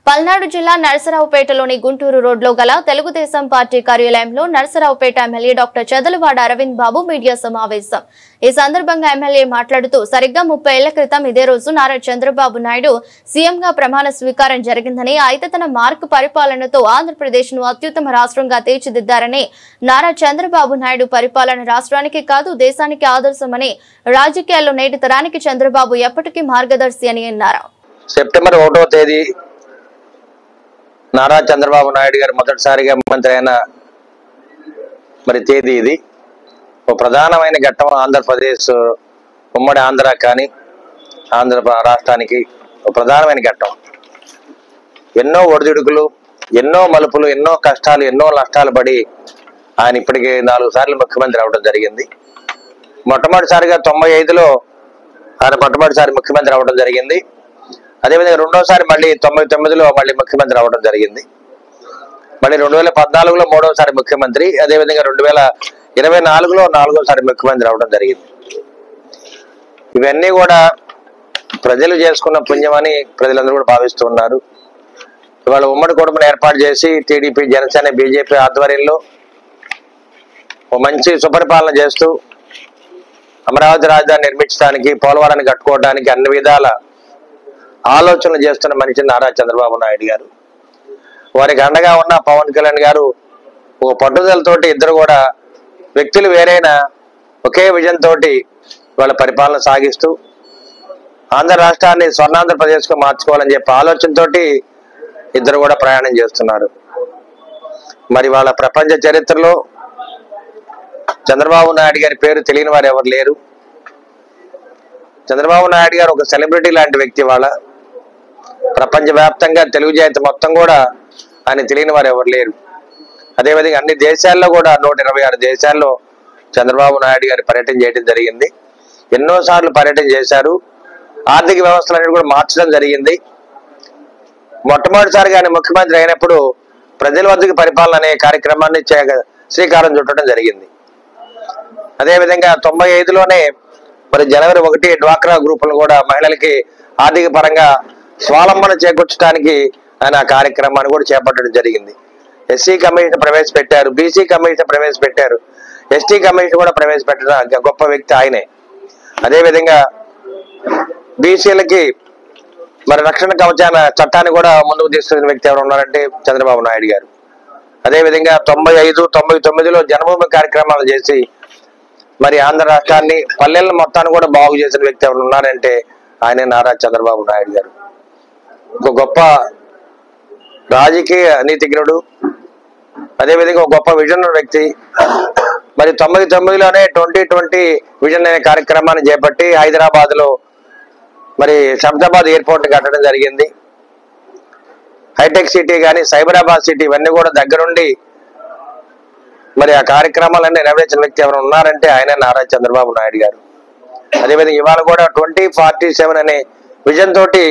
పల్నాడు జిల్లా నరసరావుపేటలోని గుంటూరు రోడ్లో గల తెలుగుదేశం పార్టీ కార్యాలయంలో నరసరావుపేట ఎమ్మెల్యే డాక్టర్ చదలవాడ అరవింద్ బాబు మీడియా సమావేశం. ఈ సందర్భంగా ఎమ్మెల్యే మాట్లాడుతూ సరిగ్గా 30 ఏళ్ల క్రితం ఇదే రోజు నారా చంద్రబాబు నాయుడు సీఎంగా ప్రమాణ స్వీకారం జరిగిందని, అయితే తన మార్కు పరిపాలనతో ఆంధ్రప్రదేశ్ ను అత్యుత్తమ రాష్ట్రంగా తీర్చిదిద్దారని, నారా చంద్రబాబు నాయుడు పరిపాలన రాష్ట్రానికి కాదు దేశానికి ఆదర్శమని, రాజకీయాల్లో నేటి తరానికి చంద్రబాబు ఎప్పటికీ మార్గదర్శి అని అన్నారు. సెప్టెంబర్ 1వ తేదీ నారా చంద్రబాబు నాయుడు గారు మొదటిసారిగా ముఖ్యమంత్రి అయిన తేదీ ఇది. ఒక ప్రధానమైన ఘట్టం ఆంధ్రప్రదేశ్, ఉమ్మడి ఆంధ్ర కానీ ఆంధ్ర రాష్ట్రానికి ఒక ప్రధానమైన ఘట్టం. ఎన్నో ఒడిదుడుకులు, ఎన్నో మలుపులు, ఎన్నో కష్టాలు, ఎన్నో నష్టాలు పడి ఆయన ఇప్పటికే 4 సార్లు ముఖ్యమంత్రి అవడం జరిగింది. మొట్టమొదటిసారిగా 95లో ఆయన మొట్టమొదటిసారి ముఖ్యమంత్రి అవడం జరిగింది. అదేవిధంగా రెండోసారి మళ్ళీ 99లో మళ్ళీ ముఖ్యమంత్రి అవడం జరిగింది. మళ్ళీ 2014లో మూడవసారి ముఖ్యమంత్రి, అదేవిధంగా 2024లో 4వసారి ముఖ్యమంత్రి అవడం జరిగింది. ఇవన్నీ కూడా ప్రజలు చేసుకున్న పుణ్యమని ప్రజలందరూ కూడా భావిస్తూ ఉన్నారు. ఇవాళ ఉమ్మడి కుటుంబం ఏర్పాటు చేసి టీడీపీ, జనసేన, బీజేపీ ఆధ్వర్యంలో ఒక మంచి సుపరిపాలన చేస్తూ అమరావతి రాజధాని నిర్మించడానికి, పోలవరాన్ని కట్టుకోవడానికి అన్ని విధాల ఆలోచనలు చేస్తున్న మనిషి నారా చంద్రబాబు నాయుడు గారు. వారికి అండగా ఉన్న పవన్ కళ్యాణ్ గారు ఓ పట్టుదలతోటి, ఇద్దరు కూడా వ్యక్తులు వేరైన ఒకే విజన్ తోటి వాళ్ళ పరిపాలన సాగిస్తూ ఆంధ్ర రాష్ట్రాన్ని స్వర్ణాంధ్రప్రదేశ్ కు మార్చుకోవాలని చెప్పి ఆలోచనతోటి ఇద్దరు కూడా ప్రయాణం చేస్తున్నారు. మరి వాళ్ళ ప్రపంచ చరిత్రలో చంద్రబాబు నాయుడు గారి పేరు తెలియని వారు ఎవరు లేరు. చంద్రబాబు నాయుడు గారు ఒక సెలబ్రిటీ లాంటి వ్యక్తి. వాళ్ళ ప్రపంచవ్యాప్తంగా తెలుగు జాతి మొత్తం కూడా ఆయన తెలియని వారు ఎవరు లేరు. అదేవిధంగా అన్ని దేశాల్లో కూడా 126 దేశాల్లో చంద్రబాబు నాయుడు గారి పర్యటన చేయడం జరిగింది. ఎన్నోసార్లు పర్యటన చేశారు. ఆర్థిక వ్యవస్థలన్నీ కూడా మార్చడం జరిగింది. మొట్టమొదటిసారిగా ఆయన ముఖ్యమంత్రి అయినప్పుడు ప్రజల వద్దకు పరిపాలన అనే కార్యక్రమాన్ని శ్రీకారం చుట్టడం జరిగింది. అదేవిధంగా 95లోనే జనవరి 1 డ్వాక్రా గ్రూపులను కూడా మహిళలకి ఆర్థిక పరంగా స్వావలంబన చేకూర్చడానికి ఆయన ఆ కార్యక్రమాన్ని కూడా చేపట్టడం జరిగింది. ఎస్సీ కమిషన్ ప్రవేశపెట్టారు, బీసీ కమిషన్ ప్రవేశపెట్టారు, ఎస్టీ కమిషన్ కూడా ప్రవేశపెట్టిన గొప్ప వ్యక్తి ఆయనే. అదేవిధంగా బీసీలకి రక్షణ కవచాల చట్టాన్ని కూడా ముందుకు తీసుకున్న వ్యక్తి ఎవరు ఉన్నారంటే చంద్రబాబు నాయుడు గారు. అదేవిధంగా 95, 99లో జన్మభూమి కార్యక్రమాలు చేసి ఆంధ్ర రాష్ట్రాన్ని, పల్లెలను మొత్తాన్ని కూడా బాగు చేసిన వ్యక్తి ఎవరు ఉన్నారంటే ఆయనే నారా చంద్రబాబు నాయుడు గారు. ఒక గొప్ప రాజకీయ నీతిజ్ఞుడు, అదేవిధంగా ఒక గొప్ప విజన్ వ్యక్తి. 99లోనే 2020 విజన్ అనే కార్యక్రమాన్ని చేపట్టి హైదరాబాద్ లో శంషాబాద్ ఎయిర్పోర్ట్ కట్టడం జరిగింది. హైటెక్ సిటీ కానీ, సైబరాబాద్ సిటీ, ఇవన్నీ కూడా దగ్గరుండి ఆ కార్యక్రమాలన్నీ నెరవేర్చిన వ్యక్తి ఎవరు ఉన్నారంటే ఆయన నారా చంద్రబాబు నాయుడు గారు. అదేవిధంగా ఇవాళ కూడా 2047 అనే విజన్ తోటి